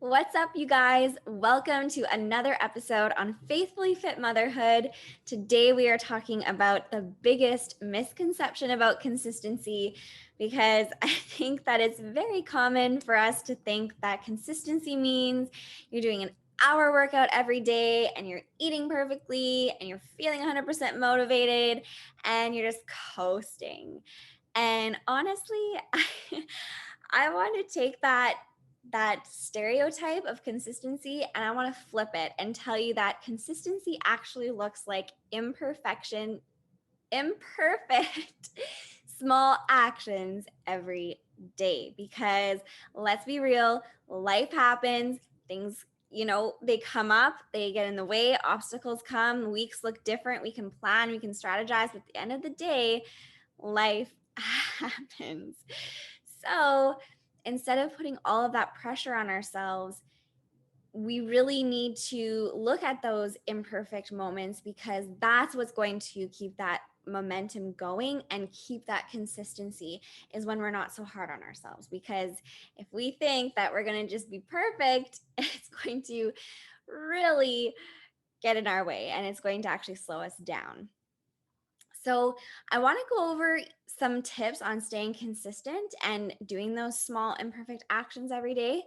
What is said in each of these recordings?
What's up, you guys? Welcome to another episode on Faithfully Fit Motherhood. Today, we are talking about the biggest misconception about consistency because I think that it's very common for us to think that consistency means you're doing an hour workout every day and you're eating perfectly and you're feeling 100% motivated and you're just coasting. And honestly, I want to take that stereotype of consistency and I want to flip it and tell you that consistency actually looks like imperfect small actions every day, because let's be real, life happens, things, they come up, they get in the way, obstacles come, weeks look different, we can plan, we can strategize, but at the end of the day, life happens. So instead of putting all of that pressure on ourselves, we really need to look at those imperfect moments, because that's what's going to keep that momentum going and keep that consistency, is when we're not so hard on ourselves. Because if we think that we're going to just be perfect, it's going to really get in our way and it's going to actually slow us down. So, I want to go over some tips on staying consistent and doing those small, imperfect actions every day.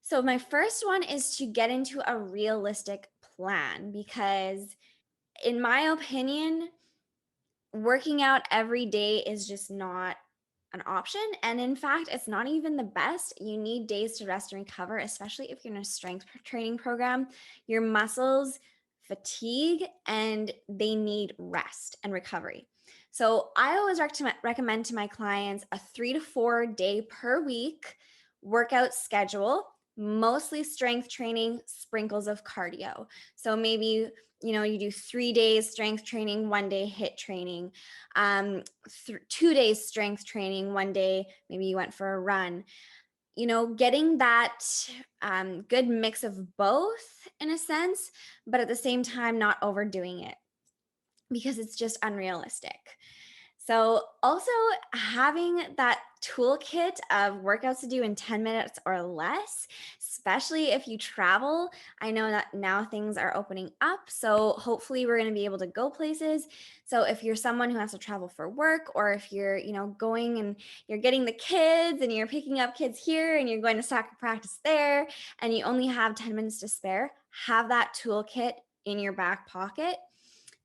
So, my first one is to get into a realistic plan, because, in my opinion, working out every day is just not an option. And in fact, it's not even the best. You need days to rest and recover, especially if you're in a strength training program. Your muscles fatigue and they need rest and recovery. So I always recommend to my clients a 3 to 4 day per week workout schedule, mostly strength training, sprinkles of cardio. So maybe you do 3 days strength training, 1 day hit training, 2 days strength training, 1 day maybe you went for a run. Getting that good mix of both in a sense, but at the same time not overdoing it, because it's just unrealistic. So, also having that toolkit of workouts to do in 10 minutes or less, especially if you travel. I know that now things are opening up. So, hopefully, we're going to be able to go places. So, if you're someone who has to travel for work, or if you're, going and you're getting the kids and you're picking up kids here and you're going to soccer practice there and you only have 10 minutes to spare, have that toolkit in your back pocket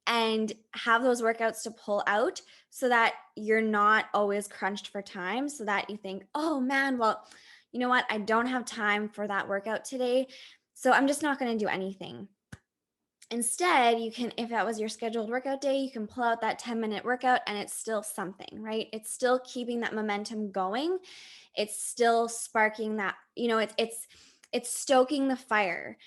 and have those workouts to pull out, so that you're not always crunched for time, so that you think, oh man, well, you know what? I don't have time for that workout today, so I'm just not going to do anything. Instead, you can, if that was your scheduled workout day, you can pull out that 10-minute workout and it's still something, right? It's still keeping that momentum going. It's still sparking that, it's stoking the fire.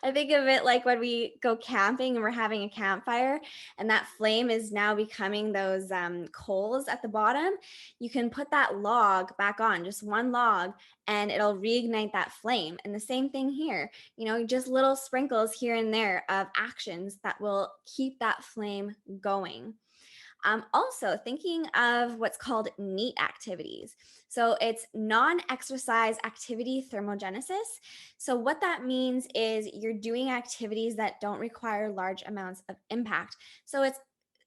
I think of it like when we go camping and we're having a campfire and that flame is now becoming those coals at the bottom. You can put that log back on, just one log, and it'll reignite that flame. And the same thing here, just little sprinkles here and there of actions that will keep that flame going. Also, thinking of what's called NEAT activities. So it's non-exercise activity thermogenesis. So what that means is you're doing activities that don't require large amounts of impact. So it's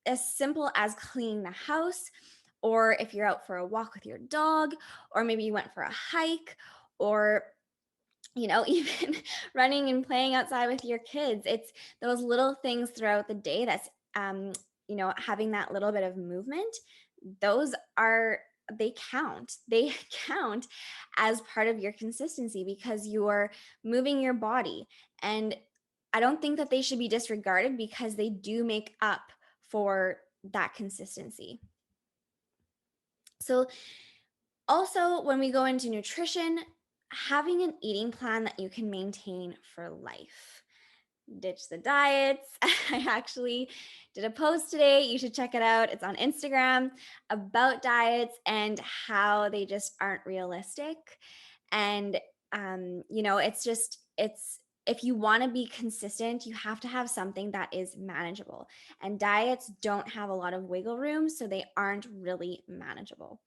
as simple as cleaning the house, or if you're out for a walk with your dog, or maybe you went for a hike, or even running and playing outside with your kids. It's those little things throughout the day that's having that little bit of movement. Those are, they count. They count as part of your consistency, because you're moving your body. And I don't think that they should be disregarded, because they do make up for that consistency. So also, when we go into nutrition, having an eating plan that you can maintain for life. Ditch the diets. I actually did a post today. You should check it out. It's on Instagram about diets and how they just aren't realistic. And, it's, if you want to be consistent, you have to have something that is manageable. And diets don't have a lot of wiggle room, so they aren't really manageable.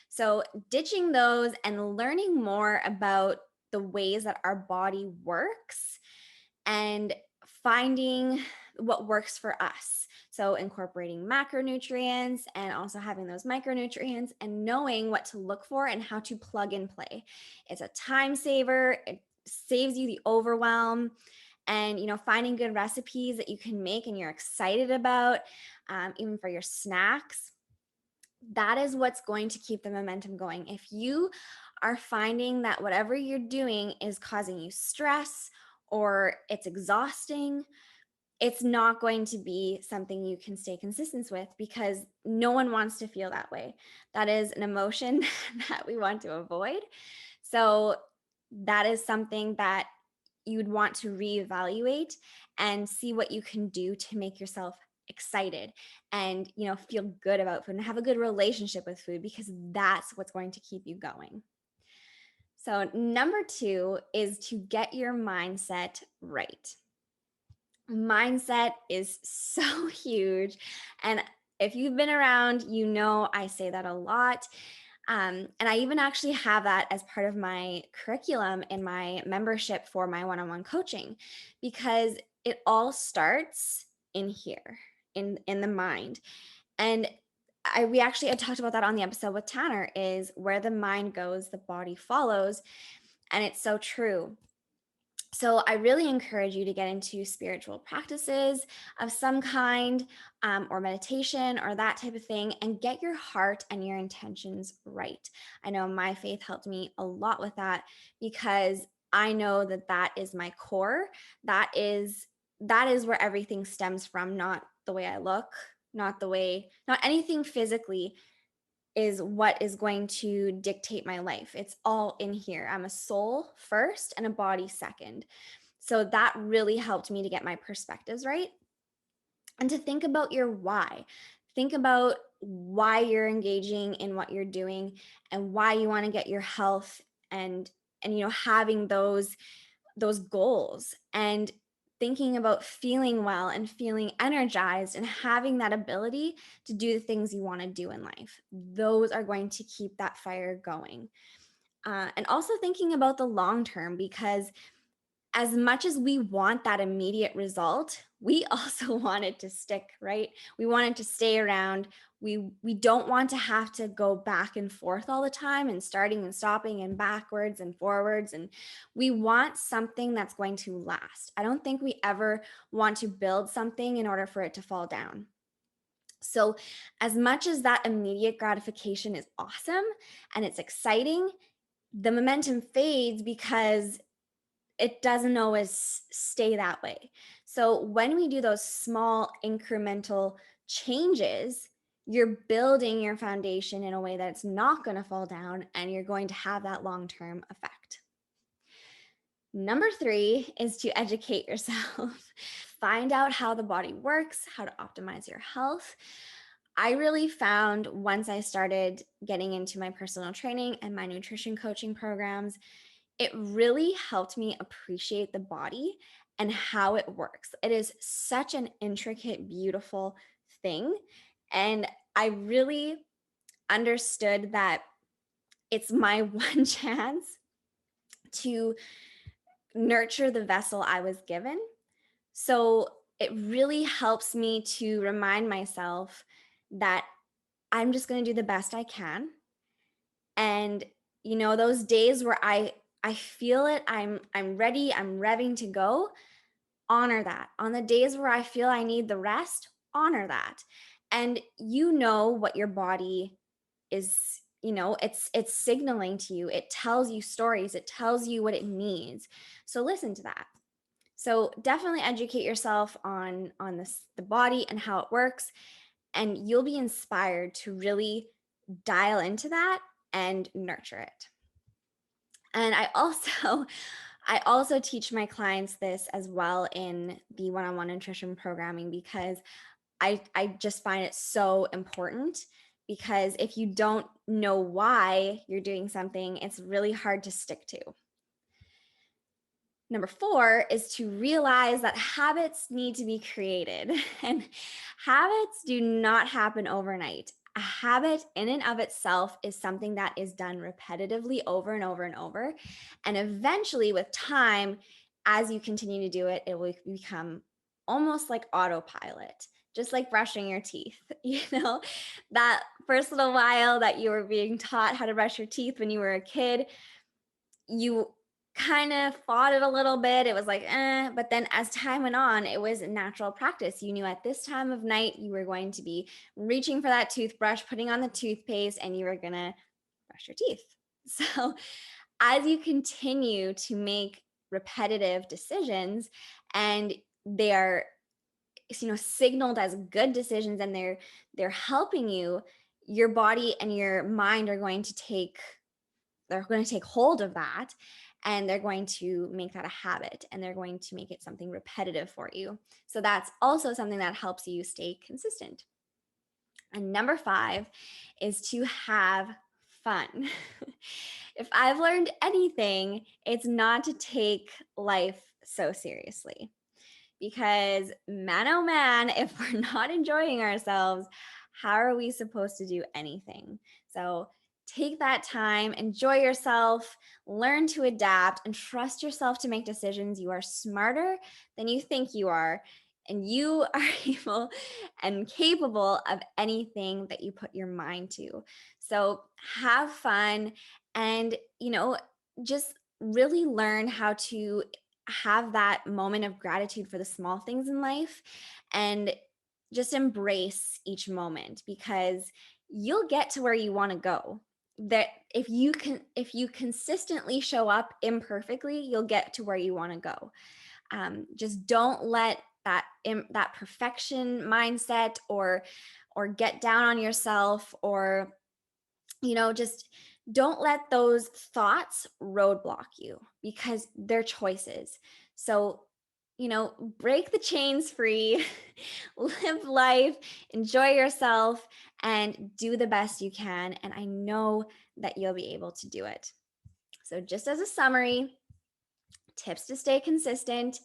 So, ditching those and learning more about the ways that our body works and finding what works for us. So, incorporating macronutrients and also having those micronutrients and knowing what to look for and how to plug and play. It's a time saver, it saves you the overwhelm. And finding good recipes that you can make and you're excited about, even for your snacks, that is what's going to keep the momentum going. If you are finding that whatever you're doing is causing you stress or it's exhausting, it's not going to be something you can stay consistent with, because no one wants to feel that way. That is an emotion that we want to avoid. So that is something that you would want to reevaluate and see what you can do to make yourself excited and feel good about food and have a good relationship with food, because that's what's going to keep you going. So number 2 is to get your mindset right. Mindset is so huge, and if you've been around, I say that a lot. And I even actually have that as part of my curriculum in my membership for my one-on-one coaching, because it all starts in here, in the mind. And we actually had talked about that on the episode with Tanner, is where the mind goes, the body follows. And it's so true. So I really encourage you to get into spiritual practices of some kind, or meditation or that type of thing, and get your heart and your intentions right. I know my faith helped me a lot with that, because I know that that is my core. That is where everything stems from, not the way I look, not anything physically is what is going to dictate my life. It's all in here. I'm a soul first and a body second. So that really helped me to get my perspectives right and to think about your why. Think about why you're engaging in what you're doing and why you want to get your health, and having those goals, and thinking about feeling well and feeling energized and having that ability to do the things you want to do in life. Those are going to keep that fire going. And also thinking about the long term, because as much as we want that immediate result, we also want it to stick, right? We want it to stay around. We don't want to have to go back and forth all the time and starting and stopping and backwards and forwards. And we want something that's going to last. I don't think we ever want to build something in order for it to fall down. So as much as that immediate gratification is awesome and it's exciting, the momentum fades because it doesn't always stay that way. So when we do those small incremental changes, you're building your foundation in a way that it's not going to fall down, and you're going to have that long-term effect. Number 3 is to educate yourself. Find out how the body works, how to optimize your health. I really found, once I started getting into my personal training and my nutrition coaching programs, it really helped me appreciate the body and how it works. It is such an intricate, beautiful thing. And I really understood that it's my one chance to nurture the vessel I was given. So it really helps me to remind myself that I'm just going to do the best I can. And those days where I feel it, I'm ready, I'm revving to go, honor that. On the days where I feel I need the rest, honor that. And what your body is, it's signaling to you. It tells you stories, it tells you what it needs. So listen to that. So definitely educate yourself on the body and how it works, and you'll be inspired to really dial into that and nurture it. And I also teach my clients this as well in the one-on-one nutrition programming, because I just find it so important, because if you don't know why you're doing something, it's really hard to stick to. Number 4 is to realize that habits need to be created, and habits do not happen overnight. A habit in and of itself is something that is done repetitively over and over and over. And eventually, with time, as you continue to do it, it will become almost like autopilot, just like brushing your teeth. That first little while that you were being taught how to brush your teeth when you were a kid, you kind of fought it a little bit. It was like, but then as time went on, it was natural practice. You knew at this time of night, you were going to be reaching for that toothbrush, putting on the toothpaste, and you were going to brush your teeth. So as you continue to make repetitive decisions and they are signaled as good decisions and they're helping you, your body and your mind are going to take hold of that, and they're going to make that a habit, and they're going to make it something repetitive for you. So that's also something that helps you stay consistent. And number 5 is to have fun. If I've learned anything, it's not to take life so seriously, because man, oh man, if we're not enjoying ourselves, how are we supposed to do anything? So take that time, enjoy yourself, learn to adapt, and trust yourself to make decisions. You are smarter than you think you are, and you are able and capable of anything that you put your mind to. So have fun and, just really learn how to have that moment of gratitude for the small things in life and just embrace each moment, because you'll get to where you want to go. That if you consistently show up imperfectly, you'll get to where you want to go. Just don't let that perfection mindset or get down on yourself, or just don't let those thoughts roadblock you, because they're choices. So, break the chains free, live life, enjoy yourself, and do the best you can. And I know that you'll be able to do it. So, just as a summary, tips to stay consistent: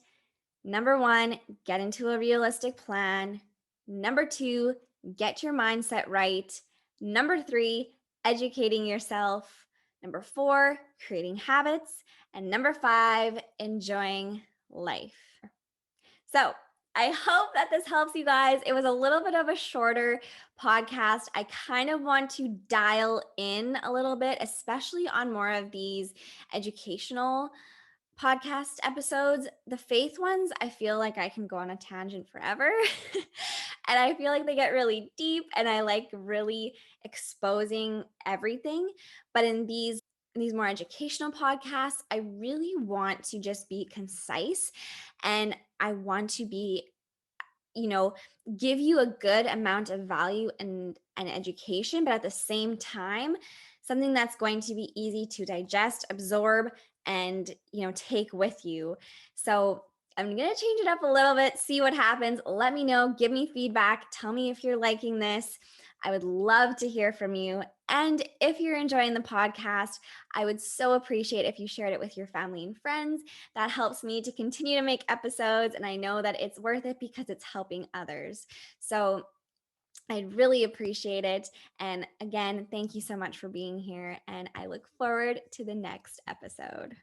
number 1, get into a realistic plan. Number 2, get your mindset right. Number 3, educating yourself. Number 4, creating habits. And number 5, enjoying life. So I hope that this helps you guys. It was a little bit of a shorter podcast. I kind of want to dial in a little bit, especially on more of these educational podcast episodes. The faith ones, I feel like I can go on a tangent forever. And I feel like they get really deep, and I like really exposing everything. But in these more educational podcasts, I really want to just be concise, and I want to be, you know, give you a good amount of value and education, but at the same time, something that's going to be easy to digest, absorb, and take with you. So I'm going to change it up a little bit, see what happens. Let me know, give me feedback, tell me if you're liking this. I would love to hear from you. And if you're enjoying the podcast, I would so appreciate if you shared it with your family and friends. That helps me to continue to make episodes, and I know that it's worth it because it's helping others. So I'd really appreciate it. And again, thank you so much for being here, and I look forward to the next episode.